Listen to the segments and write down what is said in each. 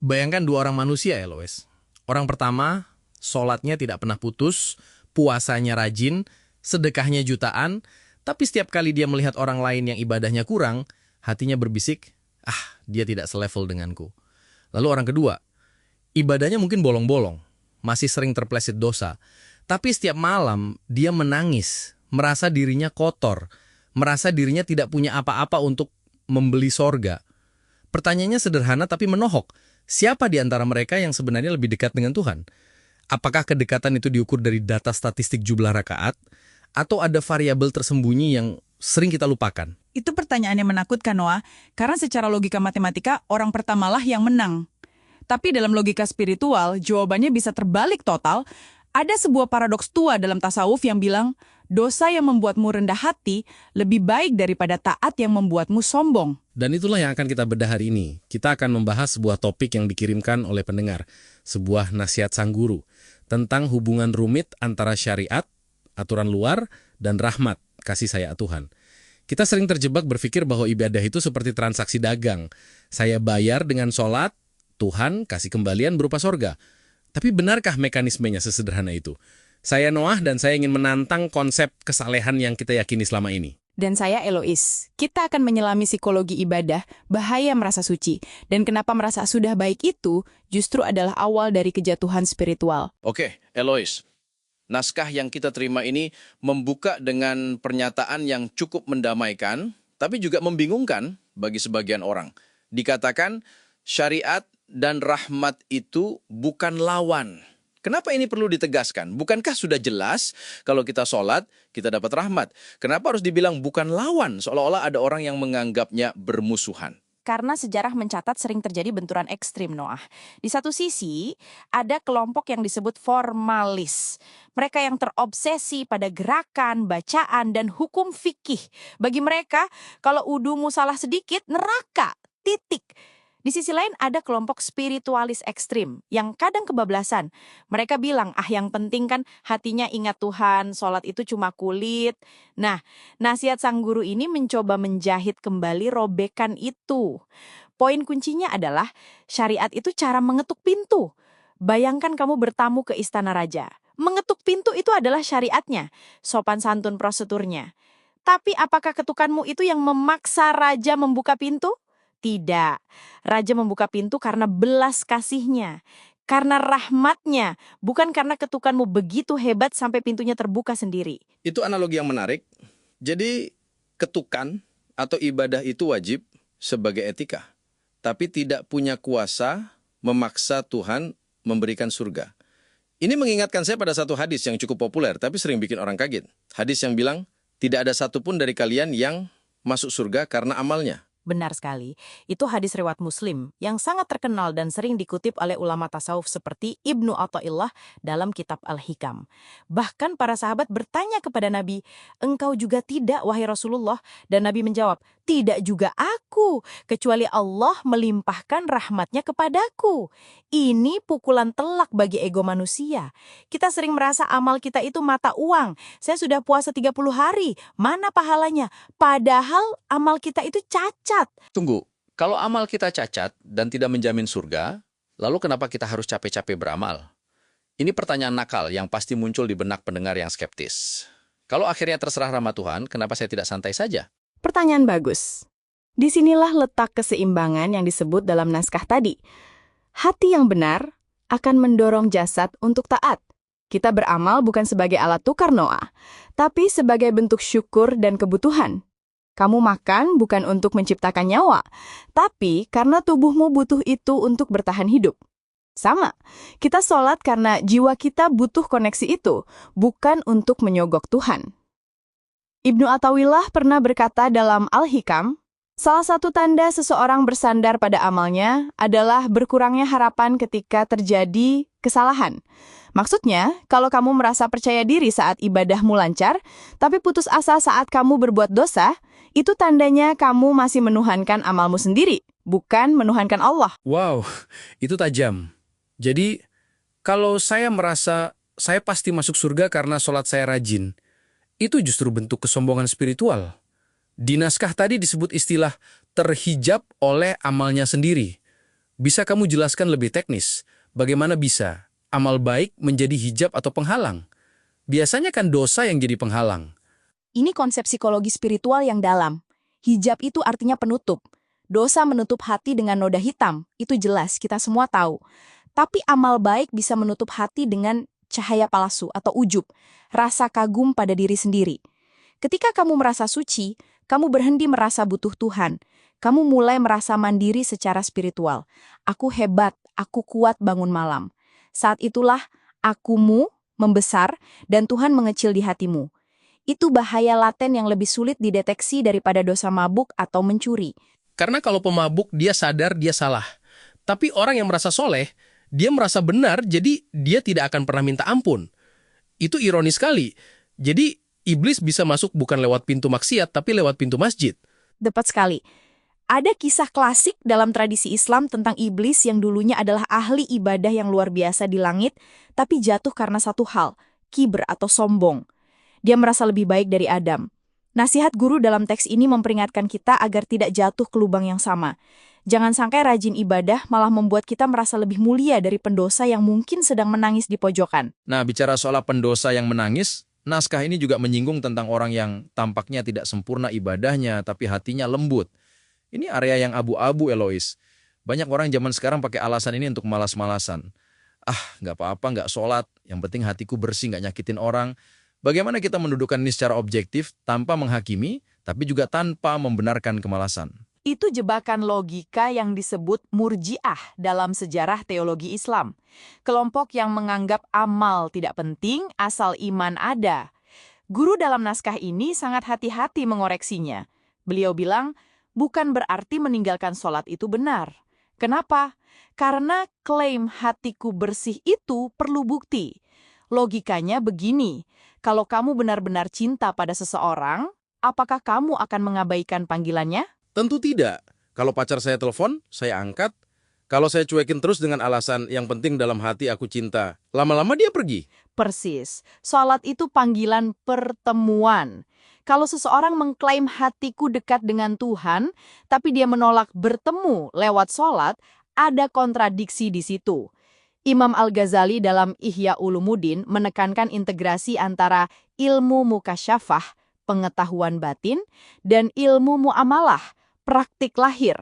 Bayangkan dua orang manusia ya, Lois. Orang pertama, sholatnya tidak pernah putus, puasanya rajin, sedekahnya jutaan, tapi setiap kali dia melihat orang lain yang ibadahnya kurang, hatinya berbisik, dia tidak selevel denganku. Lalu orang kedua, ibadahnya mungkin bolong-bolong, masih sering terpleset dosa, tapi setiap malam dia menangis, merasa dirinya kotor, merasa dirinya tidak punya apa-apa untuk membeli sorga. Pertanyaannya sederhana tapi menohok. Siapa di antara mereka yang sebenarnya lebih dekat dengan Tuhan? Apakah kedekatan itu diukur dari data statistik jumlah rakaat? Atau ada variabel tersembunyi yang sering kita lupakan? Itu pertanyaan yang menakutkan, Noah. Karena secara logika matematika, orang pertamalah yang menang. Tapi dalam logika spiritual, jawabannya bisa terbalik total. Ada sebuah paradoks tua dalam tasawuf yang bilang, dosa yang membuatmu rendah hati lebih baik daripada taat yang membuatmu sombong. Dan itulah yang akan kita bedah hari ini. Kita akan membahas sebuah topik yang dikirimkan oleh pendengar, sebuah nasihat sang guru, tentang hubungan rumit antara syariat, aturan luar, dan rahmat, kasih sayang Tuhan. Kita sering terjebak berpikir bahwa ibadah itu seperti transaksi dagang. Saya bayar dengan sholat, Tuhan kasih kembalian berupa sorga. Tapi benarkah mekanismenya sesederhana itu? Saya Noah dan saya ingin menantang konsep kesalehan yang kita yakini selama ini. Dan saya Elois. Kita akan menyelami psikologi ibadah, bahaya merasa suci, dan kenapa merasa sudah baik itu justru adalah awal dari kejatuhan spiritual. Oke, Elois. Naskah yang kita terima ini membuka dengan pernyataan yang cukup mendamaikan, tapi juga membingungkan bagi sebagian orang. Dikatakan syariat dan rahmat itu bukan lawan. Kenapa ini perlu ditegaskan? Bukankah sudah jelas kalau kita sholat, kita dapat rahmat? Kenapa harus dibilang bukan lawan? Seolah-olah ada orang yang menganggapnya bermusuhan. Karena sejarah mencatat sering terjadi benturan ekstrim, Noah. Di satu sisi, ada kelompok yang disebut formalis. Mereka yang terobsesi pada gerakan, bacaan, dan hukum fikih. Bagi mereka, kalau udumu salah sedikit, neraka, titik. Di sisi lain ada kelompok spiritualis ekstrim yang kadang kebablasan. Mereka bilang, yang penting kan hatinya ingat Tuhan, sholat itu cuma kulit. Nah, nasihat sang guru ini mencoba menjahit kembali robekan itu. Poin kuncinya adalah syariat itu cara mengetuk pintu. Bayangkan kamu bertamu ke istana raja. Mengetuk pintu itu adalah syariatnya, sopan santun prosedurnya. Tapi apakah ketukanmu itu yang memaksa raja membuka pintu? Tidak. Raja membuka pintu karena belas kasihnya, karena rahmatnya, bukan karena ketukanmu begitu hebat sampai pintunya terbuka sendiri. Itu analogi yang menarik. Jadi ketukan atau ibadah itu wajib sebagai etika, tapi tidak punya kuasa memaksa Tuhan memberikan surga. Ini mengingatkan saya pada satu hadis yang cukup populer, tapi sering bikin orang kaget. Hadis yang bilang, tidak ada satupun dari kalian yang masuk surga karena amalnya. Benar sekali. Itu hadis riwayat Muslim yang sangat terkenal dan sering dikutip oleh ulama tasawuf seperti Ibnu Athaillah dalam kitab Al-Hikam. Bahkan para sahabat bertanya kepada Nabi, "Engkau juga tidak, wahai Rasulullah?" Dan Nabi menjawab, "Tidak juga aku, kecuali Allah melimpahkan rahmatnya kepadaku." Ini pukulan telak bagi ego manusia. Kita sering merasa amal kita itu mata uang. Saya sudah puasa 30 hari, mana pahalanya? Padahal amal kita itu cacat. Tunggu, kalau amal kita cacat dan tidak menjamin surga, lalu kenapa kita harus capek-capek beramal? Ini pertanyaan nakal yang pasti muncul di benak pendengar yang skeptis. Kalau akhirnya terserah rahmat Tuhan, kenapa saya tidak santai saja? Pertanyaan bagus. Disinilah letak keseimbangan yang disebut dalam naskah tadi. Hati yang benar akan mendorong jasad untuk taat. Kita beramal bukan sebagai alat tukar Noah, tapi sebagai bentuk syukur dan kebutuhan. Kamu makan bukan untuk menciptakan nyawa, tapi karena tubuhmu butuh itu untuk bertahan hidup. Sama, kita sholat karena jiwa kita butuh koneksi itu, bukan untuk menyogok Tuhan. Ibnu Athaillah pernah berkata dalam Al-Hikam, salah satu tanda seseorang bersandar pada amalnya adalah berkurangnya harapan ketika terjadi kesalahan. Maksudnya, kalau kamu merasa percaya diri saat ibadahmu lancar, tapi putus asa saat kamu berbuat dosa, itu tandanya kamu masih menuhankan amalmu sendiri, bukan menuhankan Allah. Wow, itu tajam. Jadi, kalau saya merasa saya pasti masuk surga karena sholat saya rajin, itu justru bentuk kesombongan spiritual. Di naskah tadi disebut istilah terhijab oleh amalnya sendiri. Bisa kamu jelaskan lebih teknis, bagaimana bisa amal baik menjadi hijab atau penghalang? Biasanya kan dosa yang jadi penghalang. Ini konsep psikologi spiritual yang dalam. Hijab itu artinya penutup. Dosa menutup hati dengan noda hitam, itu jelas, kita semua tahu. Tapi amal baik bisa menutup hati dengan cahaya palsu atau ujub, rasa kagum pada diri sendiri. Ketika kamu merasa suci, kamu berhenti merasa butuh Tuhan. Kamu mulai merasa mandiri secara spiritual. Aku hebat, aku kuat bangun malam. Saat itulah akumu membesar dan Tuhan mengecil di hatimu. Itu bahaya laten yang lebih sulit dideteksi daripada dosa mabuk atau mencuri. Karena kalau pemabuk, dia sadar dia salah. Tapi orang yang merasa soleh, dia merasa benar, jadi dia tidak akan pernah minta ampun. Itu ironis sekali. Jadi, iblis bisa masuk bukan lewat pintu maksiat, tapi lewat pintu masjid. Tepat sekali. Ada kisah klasik dalam tradisi Islam tentang iblis yang dulunya adalah ahli ibadah yang luar biasa di langit, tapi jatuh karena satu hal, kibr atau sombong. Dia merasa lebih baik dari Adam. Nasihat guru dalam teks ini memperingatkan kita agar tidak jatuh ke lubang yang sama. Jangan sampai rajin ibadah malah membuat kita merasa lebih mulia dari pendosa yang mungkin sedang menangis di pojokan. Nah, bicara soal pendosa yang menangis, naskah ini juga menyinggung tentang orang yang tampaknya tidak sempurna ibadahnya, tapi hatinya lembut. Ini area yang abu-abu, Elois. Banyak orang zaman sekarang pakai alasan ini untuk malas-malasan. Nggak apa-apa, nggak sholat. Yang penting hatiku bersih, nggak nyakitin orang. Bagaimana kita mendudukkan ini secara objektif, tanpa menghakimi, tapi juga tanpa membenarkan kemalasan? Itu jebakan logika yang disebut murji'ah dalam sejarah teologi Islam. Kelompok yang menganggap amal tidak penting asal iman ada. Guru dalam naskah ini sangat hati-hati mengoreksinya. Beliau bilang, bukan berarti meninggalkan sholat itu benar. Kenapa? Karena klaim hatiku bersih itu perlu bukti. Logikanya begini, kalau kamu benar-benar cinta pada seseorang, apakah kamu akan mengabaikan panggilannya? Tentu tidak. Kalau pacar saya telepon, saya angkat. Kalau saya cuekin terus dengan alasan yang penting dalam hati aku cinta, lama-lama dia pergi. Persis, sholat itu panggilan pertemuan. Kalau seseorang mengklaim hatiku dekat dengan Tuhan, tapi dia menolak bertemu lewat sholat, ada kontradiksi di situ. Imam Al-Ghazali dalam Ihya Ulumuddin menekankan integrasi antara ilmu mukasyafah, pengetahuan batin, dan ilmu muamalah, praktik lahir.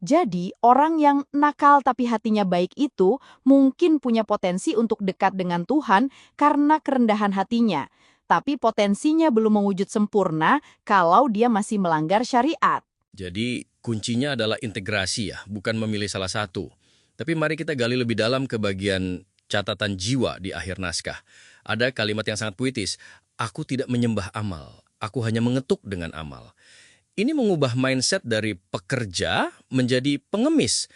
Jadi, orang yang nakal tapi hatinya baik itu mungkin punya potensi untuk dekat dengan Tuhan karena kerendahan hatinya. Tapi potensinya belum mewujud sempurna kalau dia masih melanggar syariat. Jadi, kuncinya adalah integrasi ya, bukan memilih salah satu. Tapi mari kita gali lebih dalam ke bagian catatan jiwa di akhir naskah. Ada kalimat yang sangat puitis, aku tidak menyembah amal, aku hanya mengetuk dengan amal. Ini mengubah mindset dari pekerja menjadi pengemis.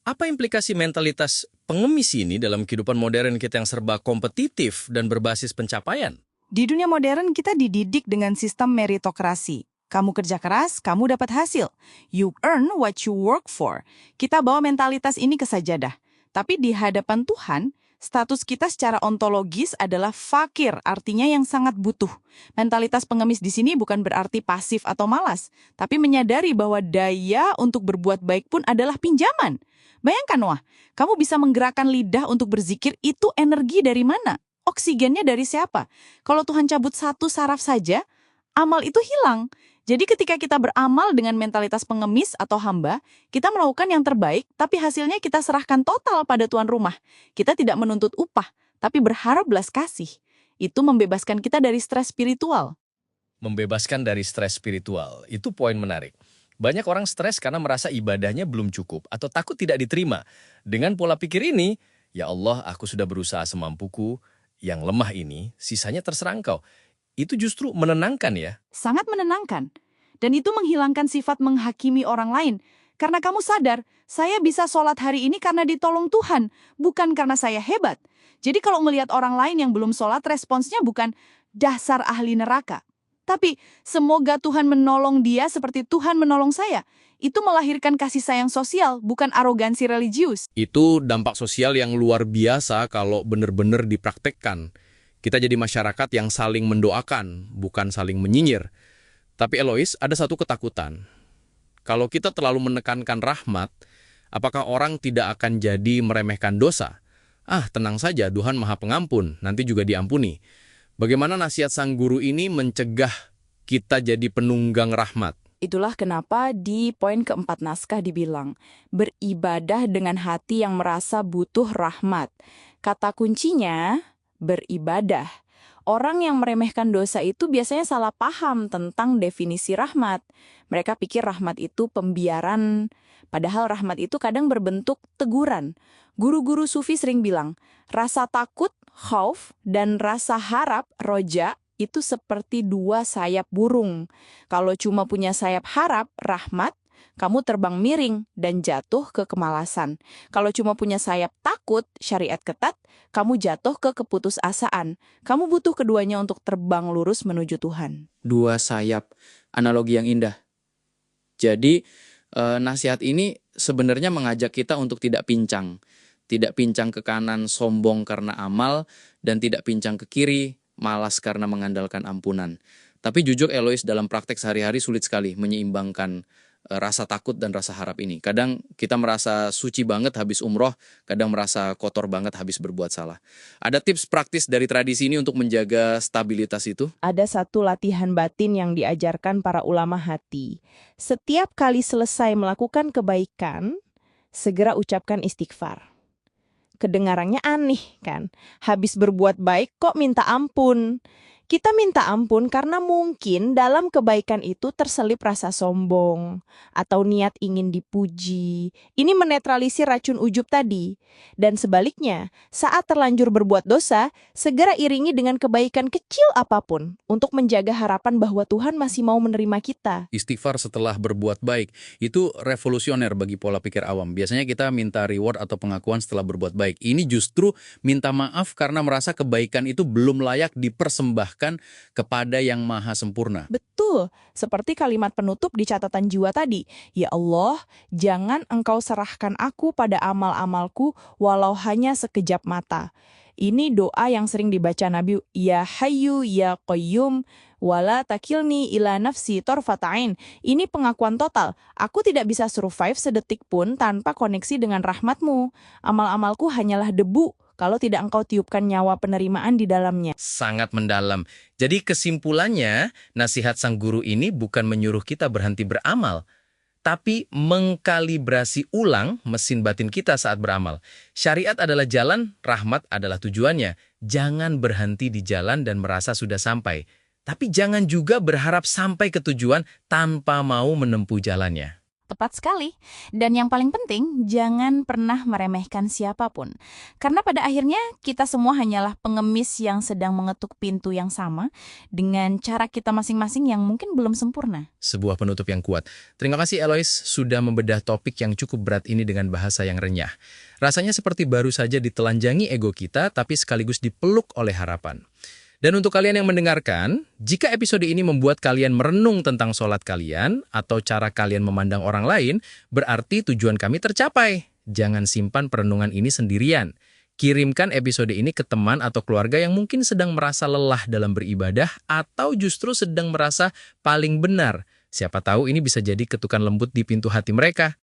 Apa implikasi mentalitas pengemis ini dalam kehidupan modern kita yang serba kompetitif dan berbasis pencapaian? Di dunia modern kita dididik dengan sistem meritokrasi. Kamu kerja keras, kamu dapat hasil. You earn what you work for. Kita bawa mentalitas ini ke sajadah. Tapi di hadapan Tuhan, status kita secara ontologis adalah fakir, artinya yang sangat butuh. Mentalitas pengemis di sini bukan berarti pasif atau malas, tapi menyadari bahwa daya untuk berbuat baik pun adalah pinjaman. Bayangkan, Noah, kamu bisa menggerakkan lidah untuk berzikir, itu energi dari mana? Oksigennya dari siapa? Kalau Tuhan cabut satu saraf saja, amal itu hilang. Jadi ketika kita beramal dengan mentalitas pengemis atau hamba, kita melakukan yang terbaik, tapi hasilnya kita serahkan total pada tuan rumah. Kita tidak menuntut upah, tapi berharap belas kasih. Itu membebaskan kita dari stres spiritual. Membebaskan dari stres spiritual, itu poin menarik. Banyak orang stres karena merasa ibadahnya belum cukup atau takut tidak diterima. Dengan pola pikir ini, ya Allah, aku sudah berusaha semampuku, yang lemah ini, sisanya terserah Engkau. Itu justru menenangkan ya. Sangat menenangkan. Dan itu menghilangkan sifat menghakimi orang lain. Karena kamu sadar, saya bisa sholat hari ini karena ditolong Tuhan, bukan karena saya hebat. Jadi kalau melihat orang lain yang belum sholat, responsnya bukan dasar ahli neraka. Tapi semoga Tuhan menolong dia seperti Tuhan menolong saya. Itu melahirkan kasih sayang sosial, bukan arogansi religius. Itu dampak sosial yang luar biasa kalau benar-benar dipraktekkan. Kita jadi masyarakat yang saling mendoakan, bukan saling menyinyir. Tapi Elois, ada satu ketakutan. Kalau kita terlalu menekankan rahmat, Apakah orang tidak akan jadi meremehkan dosa? Ah, tenang saja, Tuhan Maha Pengampun, nanti juga diampuni. Bagaimana nasihat sang guru ini mencegah kita jadi penunggang rahmat? Itulah kenapa di poin keempat naskah dibilang, beribadah dengan hati yang merasa butuh rahmat. Kata kuncinya, beribadah. Orang yang meremehkan dosa itu biasanya salah paham tentang definisi rahmat. Mereka pikir rahmat itu pembiaran, padahal rahmat itu kadang berbentuk teguran. Guru-guru sufi sering bilang, rasa takut, khauf, dan rasa harap, roja, itu seperti dua sayap burung. Kalau cuma punya sayap harap, rahmat, kamu terbang miring dan jatuh ke kemalasan. Kalau cuma punya sayap takut, syariat ketat, kamu jatuh ke keputusasaan. Kamu butuh keduanya untuk terbang lurus menuju Tuhan. Dua sayap, analogi yang indah. Jadi, nasihat ini sebenarnya mengajak kita untuk tidak pincang. Tidak pincang ke kanan, sombong karena amal, dan tidak pincang ke kiri, malas karena mengandalkan ampunan. Tapi jujur Elois dalam praktek sehari-hari sulit sekali menyeimbangkan rasa takut dan rasa harap ini. Kadang kita merasa suci banget habis umroh, kadang merasa kotor banget habis berbuat salah. Ada tips praktis dari tradisi ini untuk menjaga stabilitas itu? Ada satu latihan batin yang diajarkan para ulama hati. Setiap kali selesai melakukan kebaikan, segera ucapkan istighfar. Kedengarannya aneh kan? Habis berbuat baik kok minta ampun? Kita minta ampun karena mungkin dalam kebaikan itu terselip rasa sombong atau niat ingin dipuji. Ini menetralisir racun ujub tadi. Dan sebaliknya, saat terlanjur berbuat dosa, segera iringi dengan kebaikan kecil apapun untuk menjaga harapan bahwa Tuhan masih mau menerima kita. Istighfar setelah berbuat baik, itu revolusioner bagi pola pikir awam. Biasanya kita minta reward atau pengakuan setelah berbuat baik. Ini justru minta maaf karena merasa kebaikan itu belum layak dipersembahkan kepada yang maha sempurna. Betul, seperti kalimat penutup di catatan jiwa tadi. Ya Allah, jangan Engkau serahkan aku pada amal-amalku walau hanya sekejap mata. Ini doa yang sering dibaca Nabi, Ya Hayyu, Ya Qayyum, wala takilni ila nafsi torfata'in. Ini pengakuan total. Aku tidak bisa survive sedetik pun tanpa koneksi dengan rahmatmu. Amal-amalku hanyalah debu kalau tidak Engkau tiupkan nyawa penerimaan di dalamnya. Sangat mendalam. Jadi kesimpulannya, nasihat sang guru ini bukan menyuruh kita berhenti beramal, tapi mengkalibrasi ulang mesin batin kita saat beramal. Syariat adalah jalan, rahmat adalah tujuannya. Jangan berhenti di jalan dan merasa sudah sampai. Tapi jangan juga berharap sampai ke tujuan tanpa mau menempuh jalannya. Tepat sekali. Dan yang paling penting, jangan pernah meremehkan siapapun. Karena pada akhirnya kita semua hanyalah pengemis yang sedang mengetuk pintu yang sama dengan cara kita masing-masing yang mungkin belum sempurna. Sebuah penutup yang kuat. Terima kasih Elois sudah membedah topik yang cukup berat ini dengan bahasa yang renyah. Rasanya seperti baru saja ditelanjangi ego kita, tapi sekaligus dipeluk oleh harapan. Dan untuk kalian yang mendengarkan, jika episode ini membuat kalian merenung tentang sholat kalian atau cara kalian memandang orang lain, berarti tujuan kami tercapai. Jangan simpan perenungan ini sendirian. Kirimkan episode ini ke teman atau keluarga yang mungkin sedang merasa lelah dalam beribadah atau justru sedang merasa paling benar. Siapa tahu ini bisa jadi ketukan lembut di pintu hati mereka.